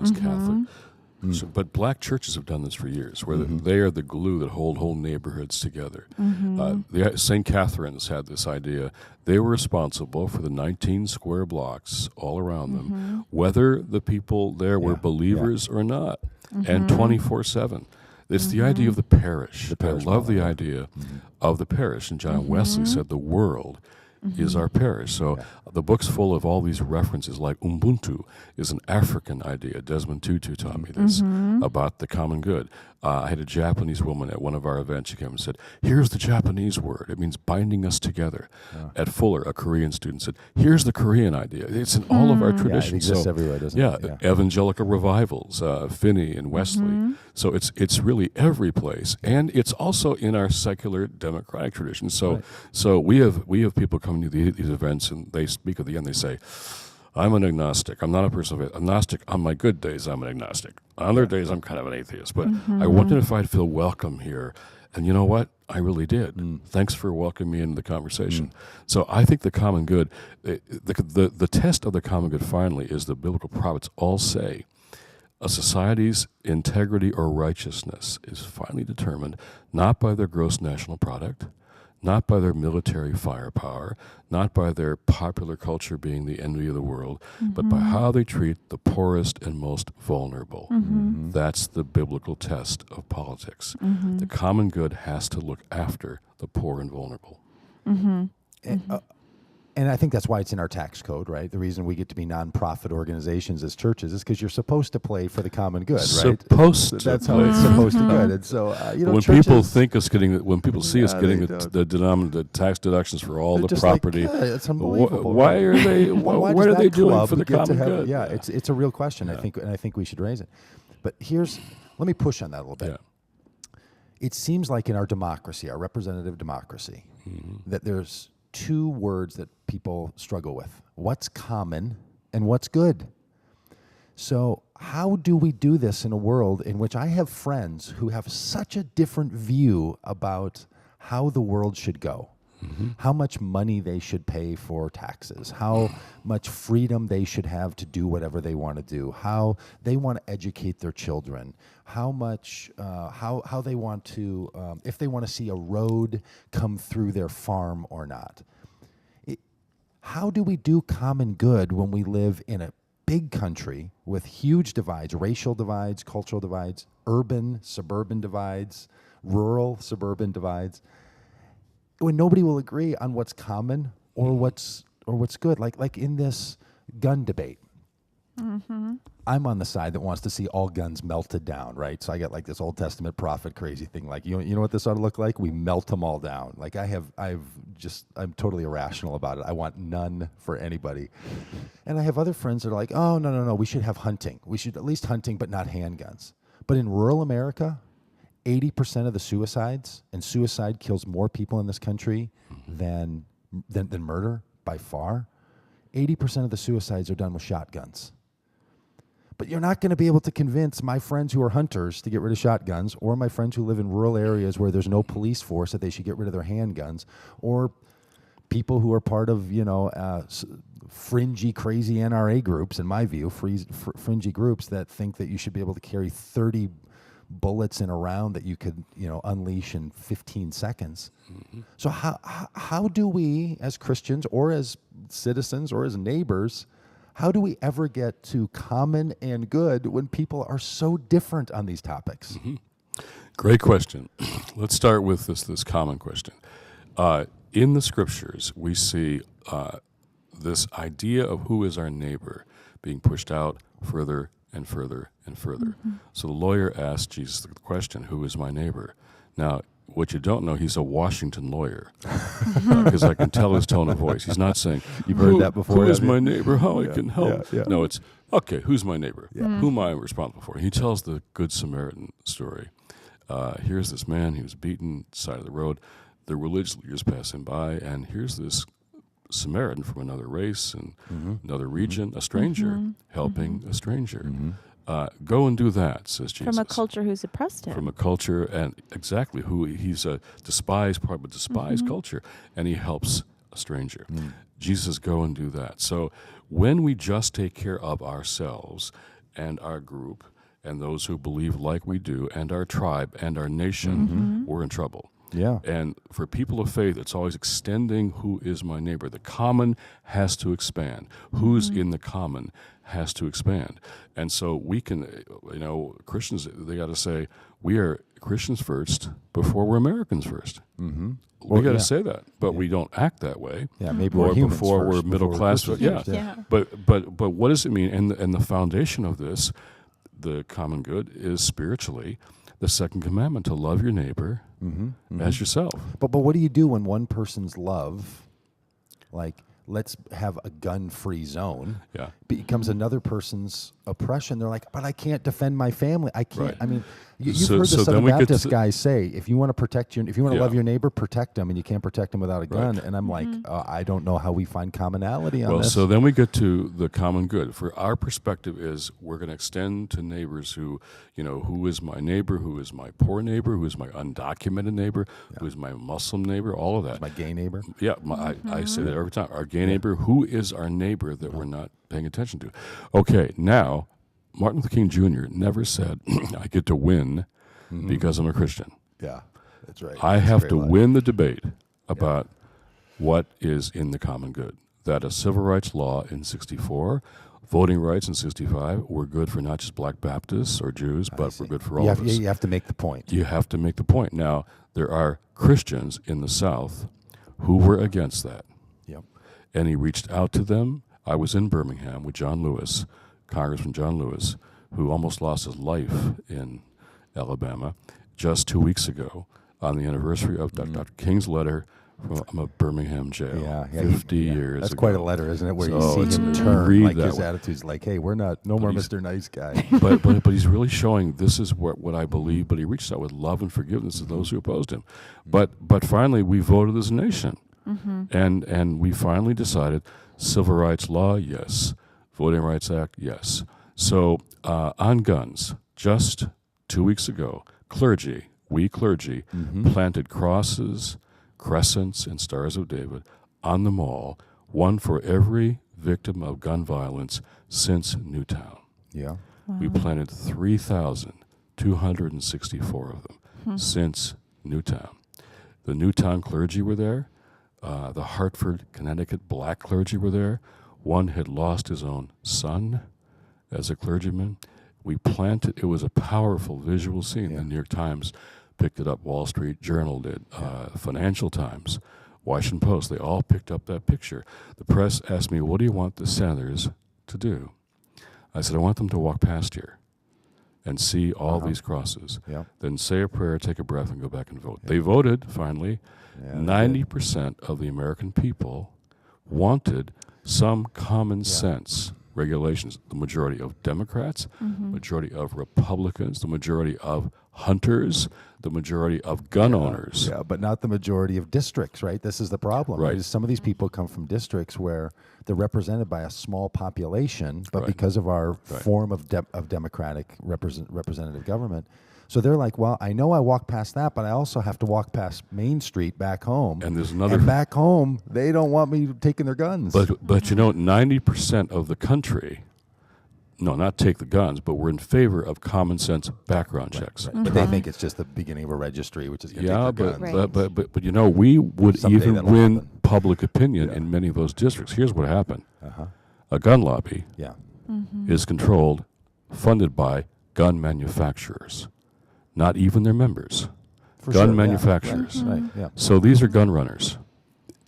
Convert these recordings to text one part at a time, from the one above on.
as Catholic. So, but black churches have done this for years, where they are the glue that hold whole neighborhoods together. St. Catherine's had this idea. They were responsible for the 19 square blocks all around them, whether the people there were believers or not, and 24/7. It's the idea of the parish. I love the idea of the parish. And John Wesley said the world is our parish. So the book's full of all these references, like Ubuntu is an African idea. Desmond Tutu taught me this about the common good. I had a Japanese woman at one of our events. She came and said, here's the Japanese word. It means binding us together. At Fuller, a Korean student said, here's the Korean idea. It's in all of our traditions. It exists everywhere, doesn't it? Evangelical revivals, Finney and Wesley. So it's really every place. And it's also in our secular democratic tradition. So we have people coming to these events, and they speak at the end. They say, I'm an agnostic. I'm not a person of agnostic. On my good days, I'm an agnostic. On other days, I'm kind of an atheist. But I wondered if I'd feel welcome here. And you know what? I really did. Thanks for welcoming me into the conversation. So I think the common good, the test of the common good finally is the biblical prophets all say a society's integrity or righteousness is finally determined not by their gross national product, not by their military firepower, not by their popular culture being the envy of the world, but by how they treat the poorest and most vulnerable. That's the biblical test of politics. The common good has to look after the poor and vulnerable. And I think that's why it's in our tax code, right? The reason we get to be nonprofit organizations as churches is because you're supposed to play for the common good, right? That's how it's supposed to be. And so, when people think us getting, when people see us getting the tax deductions for all the property, it's unbelievable. Why are they? What are they doing for the common good? Yeah, it's a real question. I think we should raise it. But let me push on that a little bit. Yeah. It seems like in our democracy, our representative democracy, that there's two words that people struggle with: what's common and what's good. So how do we do this in a world in which I have friends who have such a different view about how the world should go, how much money they should pay for taxes, how much freedom they should have to do whatever they want to do, how they want to educate their children, how much, how they want to, if they want to see a road come through their farm or not. How do we do common good when we live in a big country with huge divides, racial divides, cultural divides, urban, suburban divides, rural, suburban divides, when nobody will agree on what's common or what's good? Like in this gun debate, I'm on the side that wants to see all guns melted down, right? So I got like this Old Testament prophet crazy thing, like you know what this ought to look like? We melt them all down. Like I'm totally irrational about it. I want none for anybody. And I have other friends that are like, oh no, we should have hunting. We should at least hunting, but not handguns. But in rural America, 80% of the suicides, and suicide kills more people in this country than murder by far. 80% of the suicides are done with shotguns. But you're not going to be able to convince my friends who are hunters to get rid of shotguns, or my friends who live in rural areas where there's no police force that they should get rid of their handguns, or people who are part of, fringy, crazy NRA groups, in my view, fringy groups that think that you should be able to carry 30 bullets in a round that you could, unleash in 15 seconds. So how do we, as Christians or as citizens or as neighbors, how do we ever get to common and good when people are so different on these topics? Great question. Let's start with this common question. In the scriptures, we see this idea of who is our neighbor being pushed out further and further and further. So the lawyer asked Jesus the question, who is my neighbor? Now, what you don't know, he's a Washington lawyer, because I can tell his tone of voice. He's not saying, you've heard that before. Who is my neighbor? How I can help? No, it's, okay, who's my neighbor? Who am I responsible for? He tells the Good Samaritan story. Here's this man, he was beaten, side of the road. The religious leaders pass him by, and here's this Samaritan from another race and another region, a stranger, helping a stranger. Go and do that, says Jesus. From a culture who's oppressed him. From a culture, and exactly who he's a despised part of a despised culture, and he helps a stranger. Jesus, go and do that. So when we just take care of ourselves, and our group and those who believe like we do and our tribe and our nation, we're in trouble. Yeah. And for people of faith, it's always extending who is my neighbor. The common has to expand. Who's in the common has to expand. And so we can, Christians, they got to say, we are Christians first before we're Americans first. Mm-hmm. We got to say that, but we don't act that way. Yeah, maybe or we're humans before first, we're middle before class. we're Yeah. Christians. Yeah. But what does it mean? And the foundation of this, the common good, is spiritually the second commandment, to love your neighbor as yourself. But what do you do when one person's love, like let's have a gun-free zone, becomes another person's oppression? They're like, but I can't defend my family. I can't. Right. I mean, you've So- heard the so then Southern we get Baptist to- guys say, if you want to protect if you want to Yeah. love your neighbor, protect them, and you can't protect them without a gun. Right. And I'm like, I don't know how we find commonality on Well, this. so then we get to the common good. For our perspective is we're going to extend to neighbors who is my neighbor, who is my poor neighbor, who is my undocumented neighbor, who is my Muslim neighbor, all of that. my gay neighbor. Yeah, I say that every time. Our gay neighbor, who is our neighbor that we're not paying attention to? Okay, now, Martin Luther King Jr. never said, I get to win because I'm a Christian. Yeah, that's right. I That's a have great to line. win the debate about what is in the common good. That a civil rights law in 64, voting rights in 65 were good for not just black Baptists or Jews, but were good for all of us. You have to make the point. You have to make the point. Now, there are Christians in the South who were against that. Yep. And he reached out to them. I was in Birmingham with John Lewis, Congressman John Lewis, who almost lost his life in Alabama just 2 weeks ago on the anniversary of Dr. King's letter from a Birmingham jail. Yeah, 50 years That's ago. quite a letter, isn't it? Where So you it's see him a turn, read like that his one. attitude's like, "Hey, we're not no more he's- Mr. Nice Guy." but he's really showing this is what I believe. But he reached out with love and forgiveness to those who opposed him. But finally, we voted as a nation, and we finally decided civil rights law, yes, Voting Rights Act, yes. So on guns, just 2 weeks ago, we clergy, planted crosses, crescents, and stars of David on the mall, one for every victim of gun violence since Newtown. Yeah. We planted 3,264 of them since Newtown. The Newtown clergy were there. The Hartford, Connecticut black clergy were there. One had lost his own son as a clergyman. We planted, it was a powerful visual scene. The New York Times picked it up, Wall Street Journal did, Financial Times, Washington Post, they all picked up that picture. The press asked me, what do you want the senators to do? I said, I want them to walk past here and see all these crosses. Yeah. Then say a prayer, take a breath, and go back and vote. They voted, finally. Yeah, 90% of the American people wanted some common sense regulations. The majority of Democrats, majority of Republicans, the majority of hunters, the majority of gun owners. Yeah, but not the majority of districts, right? This is the problem. Right. Is some of these people come from districts where they're represented by a small population, but Right. because of our form of democratic representative government, so they're like, well, I know I walk past that, but I also have to walk past Main Street back home. And there's another. And back home, they don't want me taking their guns. But 90% of the country, no, not take the guns, but we're in favor of common sense background checks. Right. But they think it's just the beginning of a registry, which is going to Yeah, take their but, guns. Right. but we would Someday even that'll win happen. public opinion in many of those districts. Here's what happened. A gun lobby Yeah. is controlled, funded by gun manufacturers, not even their members. For Gun sure, yeah. manufacturers. Right, yeah. So these are gun runners,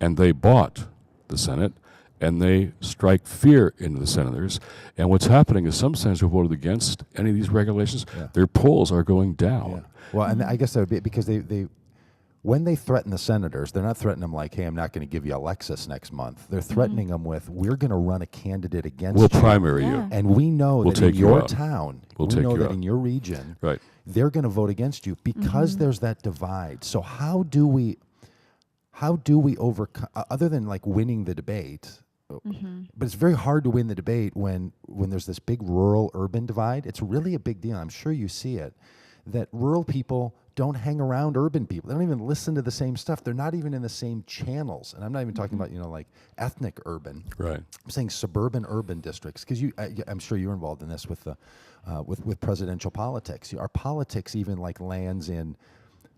and they bought the Senate, and they strike fear into the senators. And what's happening is some senators who voted against any of these regulations, their polls are going down. Yeah. Well, and I guess that would be because they when they threaten the senators, they're not threatening them like, hey, I'm not going to give you a Lexus next month. They're threatening them with, we're going to run a candidate against We'll you. primary Yeah. you. And we know We'll that in take you your out. town, We'll we take know you that out. in your region, Right. they're going to vote against you because there's that divide. So how do we overcome, other than like winning the debate, but it's very hard to win the debate when there's this big rural-urban divide. It's really a big deal. I'm sure you see it, that rural people don't hang around urban people. They don't even listen to the same stuff. They're not even in the same channels. And I'm not even talking about, like ethnic urban. Right. I'm saying suburban urban districts, because I'm sure you're involved in this with the with presidential politics. Our politics even like lands in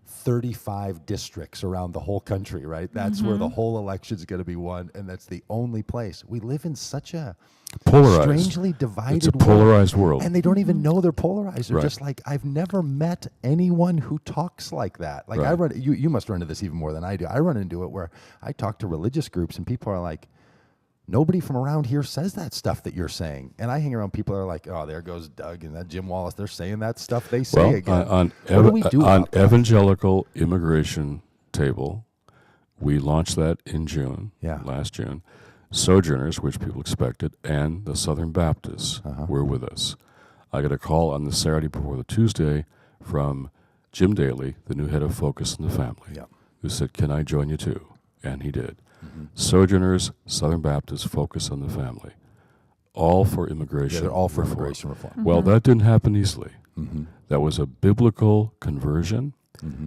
35 districts around the whole country, right? That's where the whole election is going to be won, and that's the only place. We live in such a Polarized. strangely divided It's a polarized world. and they don't even know they're polarized. They're Right. just like, I've never met anyone who talks like that. Like Right. you must run into this even more than I do. I run into it where I talk to religious groups and people are like, nobody from around here says that stuff that you're saying. And I hang around people that are like, oh, there goes Doug and that Jim Wallis. They're saying that stuff they say again. On What do we do about that? evangelical immigration table, we launched that in June, last June. Sojourners, which people expected, and the Southern Baptists were with us. I got a call on the Saturday before the Tuesday from Jim Daly, the new head of Focus on the Family, who said, can I join you too? And he did. Sojourners, Southern Baptists, Focus on the Family, all for immigration. Yeah, they're all for reform. immigration reform. Well, that didn't happen easily. That was a biblical conversion.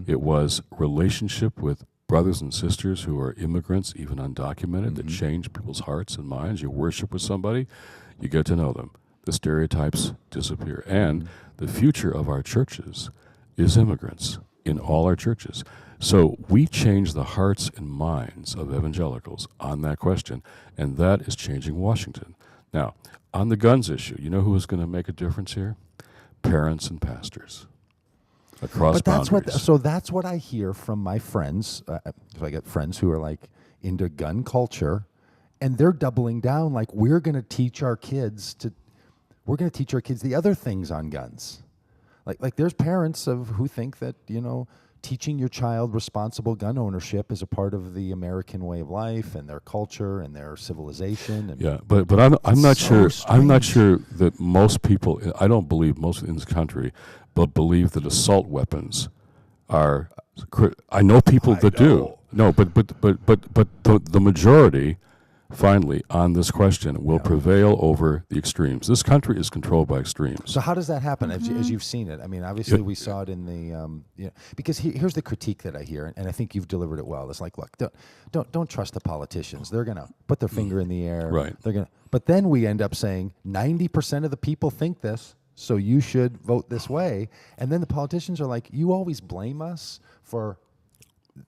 It was relationship with brothers and sisters who are immigrants, even undocumented, that change people's hearts and minds. You worship with somebody, you get to know them. The stereotypes disappear. And the future of our churches is immigrants in all our churches. So we change the hearts and minds of evangelicals on that question, and that is changing Washington. Now, on the guns issue, you know who is going to make a difference here? Parents and pastors across boundaries. That's what I hear from my friends. I get friends who are like into gun culture, and they're doubling down. Like, we're going to teach our kids the other things on guns. Like there's parents who think that, teaching your child responsible gun ownership is a part of the American way of life and their culture and their civilization. And but I'm not sure. strange. I'm not sure that most people. I don't believe most in this country, but believe that assault weapons are. I know people that do. No, but the majority, finally, on this question will prevail over the extremes. This country is controlled by extremes. So how does that happen as you've seen it? I mean, obviously we saw it in the because here's the critique that I hear, and I think you've delivered it well. It's like, look, don't trust the politicians. They're gonna put their finger in the air. Right. But then we end up saying 90% of the people think this, so you should vote this way. And then the politicians are like, you always blame us for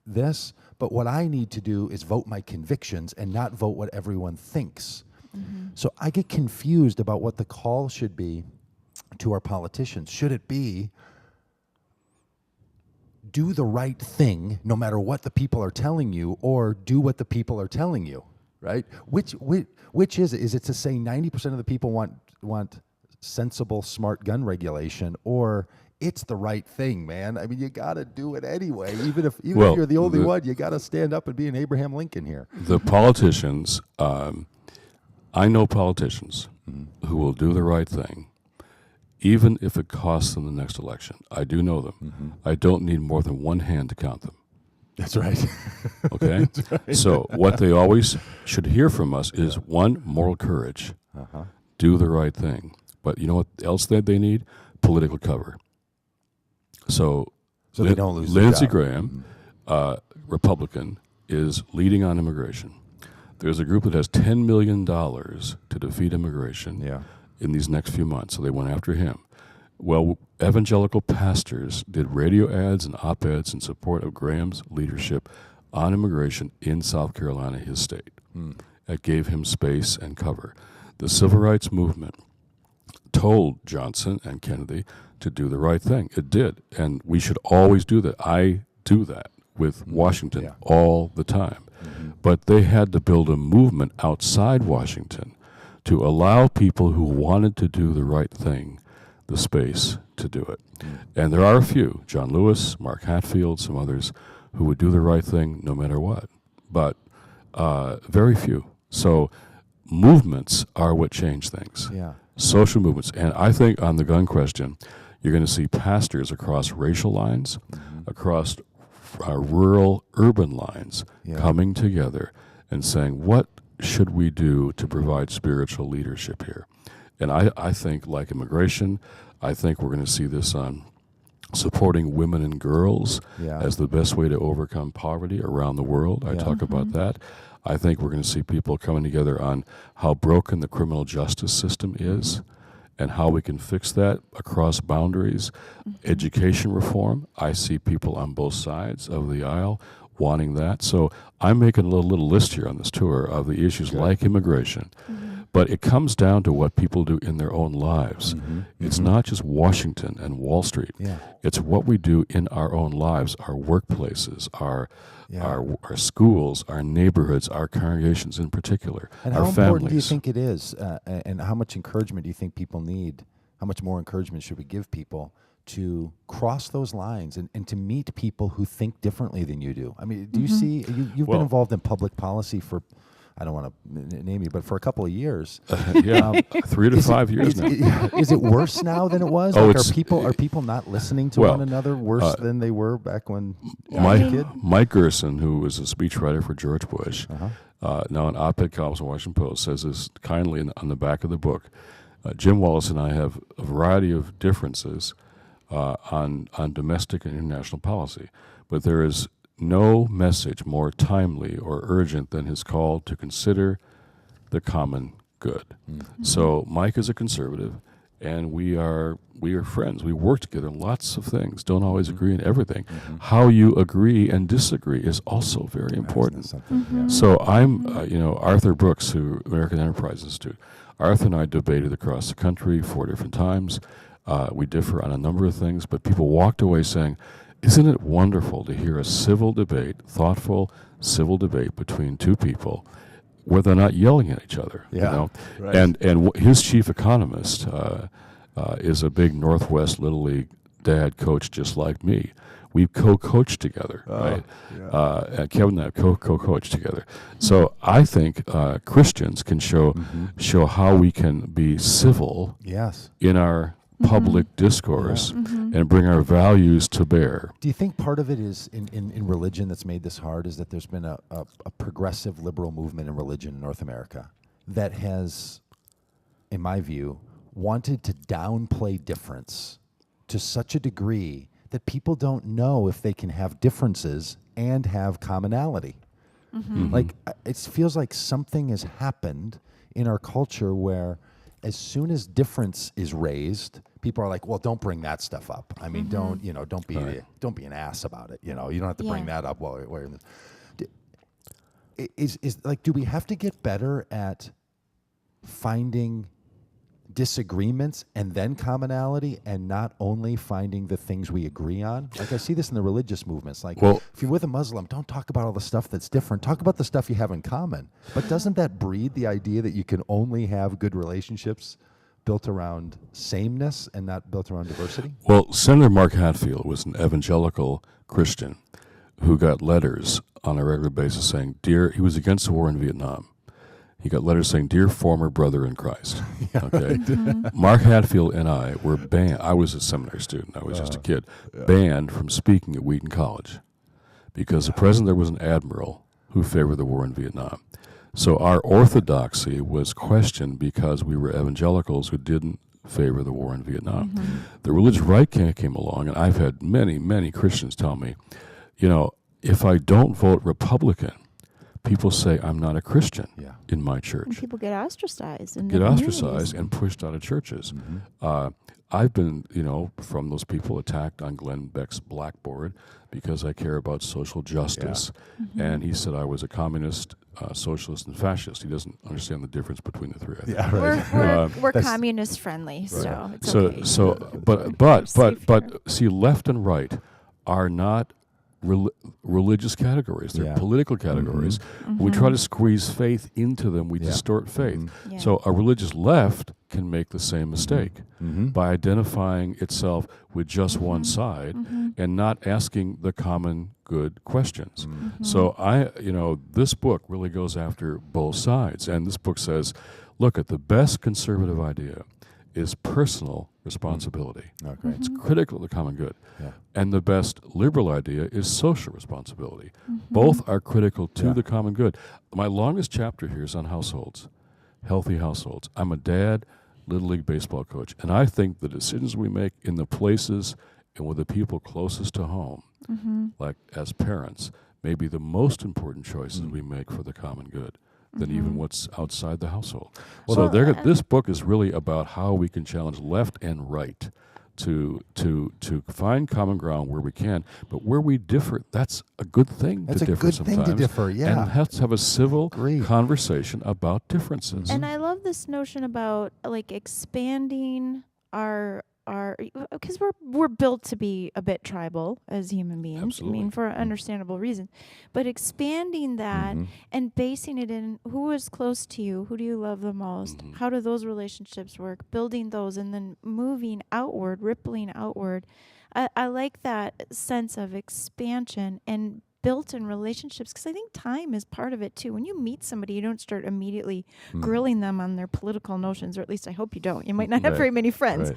this, but what I need to do is vote my convictions and not vote what everyone thinks. So I get confused about what the call should be to our politicians. Should it be do the right thing no matter what the people are telling you, or do what the people are telling you, right? Which is it? Is it to say 90% of the people want sensible, smart gun regulation, or it's the right thing, man? I mean, you got to do it anyway. Even if you're the only one, you got to stand up and be an Abraham Lincoln here. The politicians, I know politicians who will do the right thing, even if it costs them the next election. I do know them. I don't need more than one hand to count them. That's right. Okay? That's right. So what they always should hear from us is, one, moral courage. Do the right thing. But you know what else that they need? Political cover. So they don't lose their Lindsey job. Graham, Republican, is leading on immigration. There's a group that has $10 million to defeat immigration in these next few months, so they went after him. Well, evangelical pastors did radio ads and op-eds in support of Graham's leadership on immigration in South Carolina, his state. That gave him space and cover. The civil rights movement told Johnson and Kennedy to do the right thing. It did, and we should always do that. I do that with Washington all the time. But they had to build a movement outside Washington to allow people who wanted to do the right thing the space to do it. And there are a few, John Lewis, Mark Hatfield, some others, who would do the right thing no matter what. But very few. So movements are what change things. Social movements. And I think on the gun question, you're going to see pastors across racial lines, across rural, urban lines, coming together and saying, what should we do to provide spiritual leadership here? And I think, like immigration, I think we're going to see this on supporting women and girls Yeah. as the best way to overcome poverty around the world. I talk about that. I think we're going to see people coming together on how broken the criminal justice system is and how we can fix that across boundaries. Education reform, I see people on both sides of the aisle wanting that. So I'm making a little list here on this tour of the issues like immigration. But it comes down to what people do in their own lives. It's not just Washington and Wall Street. Yeah. It's what we do in our own lives, our workplaces, our schools, our neighborhoods, our congregations in particular, And our how families. important do you think it is, and how much encouragement do you think people need? How much more encouragement should we give people to cross those lines and to meet people who think differently than you do? I mean, do you see, you've been involved in public policy for, I don't want to name you, but for a couple of years. 3 to 5 years now. Is it worse now than it was? Oh, Like, it's- are people not listening to Well, one another worse than they were back when you were a kid? Mike Gerson, who was a speechwriter for George Bush, now an op-ed columnist in the Washington Post, says this kindly on the back of the book. Jim Wallis and I have a variety of differences on domestic and international policy, but there is no message more timely or urgent than his call to consider the common good. So Mike is a conservative, and we are friends. We work together on lots of things. Don't always agree on everything. How you agree and disagree is also very important. So I'm, Arthur Brooks, who American Enterprise Institute. Arthur and I debated across the country 4 different times. We differ on a number of things, but people walked away saying, isn't it wonderful to hear a civil debate, thoughtful civil debate between two people where they're not yelling at each other? Yeah, You know? right. And his chief economist is a big Northwest Little League dad coach just like me. We co-coach together, right? And Kevin and I co-coach together. So I think Christians can show how we can be civil Yes. in our public discourse and bring our values to bear. Do you think part of it is in religion that's made this hard is that there's been a progressive liberal movement in religion in North America that has, in my view, wanted to downplay difference to such a degree that people don't know if they can have differences and have commonality. Like, it feels like something has happened in our culture where as soon as difference is raised, people are like, well, don't bring that stuff up. I mean, don't be an ass about it. You don't have to bring that up while you're in this. Is like, do we have to get better at finding disagreements and then commonality, and not only finding the things we agree on? Like, I see this in the religious movements. Like, if you're with a Muslim, don't talk about all the stuff that's different. Talk about the stuff you have in common. But doesn't that breed the idea that you can only have good relationships built around sameness and not built around diversity? Well, Senator Mark Hatfield was an evangelical Christian who got letters on a regular basis saying, he was against the war in Vietnam. He got letters saying, "Dear former brother in Christ." Okay, Mark Hatfield and I were banned. I was a seminary student. I was just a kid, banned from speaking at Wheaton College because the president there was an admiral who favored the war in Vietnam. So our orthodoxy was questioned because we were evangelicals who didn't favor the war in Vietnam. The religious right came along, and I've had many Christians tell me, if I don't vote Republican, people say I'm not a Christian in my church. And people get ostracized. And pushed out of churches. I've been, from those people attacked on Glenn Beck's blackboard because I care about social justice. And he said I was a communist, socialist, and fascist. He doesn't understand the difference between the three. I think. Yeah, right. We're communist friendly, so it's okay. But see, left and right are not religious categories. They're political categories. We try to squeeze faith into them. We distort faith. So a religious left can make the same mistake by identifying itself with just one side and not asking the common good questions. So this book really goes after both sides. And this book says, look, at the best conservative idea is personal responsibility. Okay. It's critical to the common good. And the best liberal idea is social responsibility. Both are critical to the common good. My longest chapter here is on households, healthy households. I'm a dad, Little League baseball coach, and I think the decisions we make in the places and with the people closest to home, like as parents, may be the most important choices we make for the common good than even what's outside the household. Well, This book is really about how we can challenge left and right to find common ground where we can, but where we differ, that's a good thing That's to a differ good sometimes. thing to differ, yeah. And let's have a civil Agree. conversation about differences. And I love this notion about like expanding our because we're built to be a bit tribal as human beings. Absolutely. I mean, for understandable reasons. But expanding that and basing it in who is close to you, who do you love the most, how do those relationships work, building those, and then moving outward, rippling outward. I like that sense of expansion and built in relationships, because I think time is part of it too. When you meet somebody, you don't start immediately grilling them on their political notions, or at least I hope you don't. You might not have very many friends.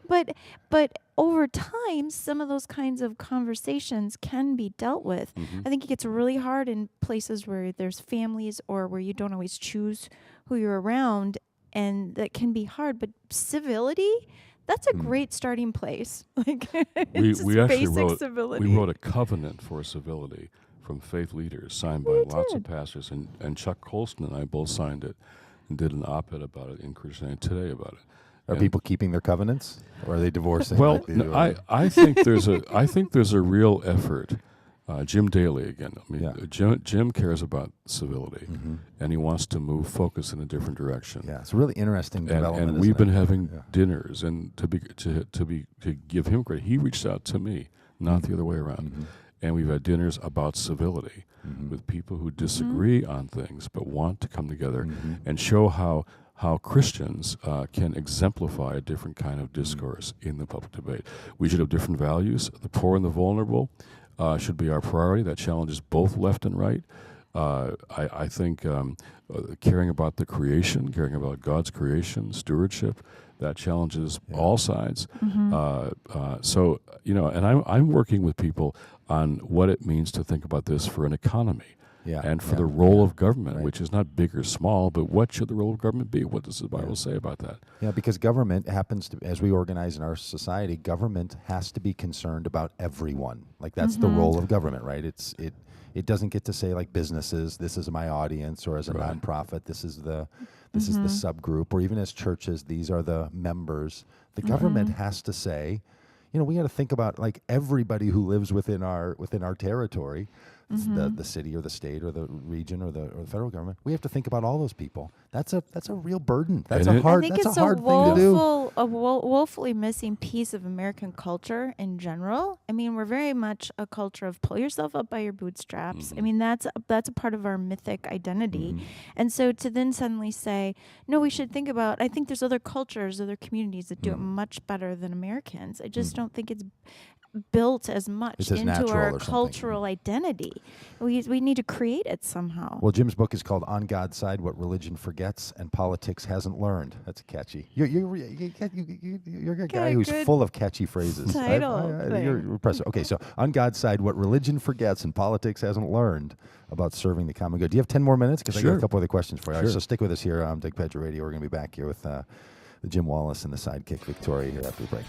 Right. But over time, some of those kinds of conversations can be dealt with. I think it gets really hard in places where there's families or where you don't always choose who you're around, and that can be hard. But civility, that's a great starting place. Like we actually wrote civility. We wrote a covenant for civility from faith leaders, signed by lots of pastors, and Chuck Colston and I both signed it and did an op-ed about it in Christianity Today about it. Are people keeping their covenants, or are they divorcing? Well, no, I think there's a real effort. Jim Daly again. I mean, Jim cares about civility, and he wants to move focus in a different direction. Yeah, it's a really interesting development. And we've been having dinners, and to give him credit, he reached out to me, not the other way around. And we've had dinners about civility with people who disagree on things but want to come together and show how Christians can exemplify a different kind of discourse in the public debate. We should have different values. The poor and the vulnerable should be our priority. That challenges both left and right. I think caring about the creation, caring about God's creation, stewardship, that challenges all sides. So, and I'm working with people on what it means to think about this for an economy. And for the role of government, which is not big or small, but what should the role of government be? What does the Bible say about that? Yeah, because government happens to, as we organize in our society, government has to be concerned about everyone. Like that's the role of government, right? It doesn't get to say like businesses, this is my audience, or as a nonprofit, this is the subgroup, or even as churches, these are the members. The government has to say, we got to think about like everybody who lives within our territory. The city or the state or the region or the federal government. We have to think about all those people. That's a real burden. That's a hard thing to do. A woefully missing piece of American culture in general. I mean, we're very much a culture of pull yourself up by your bootstraps. I mean, that's a part of our mythic identity. And so to then suddenly say, no, we should think about, I think there's other cultures, other communities that do it much better than Americans. I just don't think it's built as much into our cultural identity. We need to create it somehow. Well, Jim's book is called On God's Side, What Religion Forgets and Politics Hasn't Learned. That's catchy. You're a guy who's full of catchy phrases. You're impressive. Okay, so On God's Side, What Religion Forgets and Politics Hasn't Learned about serving the common good. Do you have 10 more minutes? Because I got a couple other questions for you. All right, so stick with us here on Dig Pagitt Radio. We're going to be back here with the Jim Wallis and the sidekick Victoria here after the break.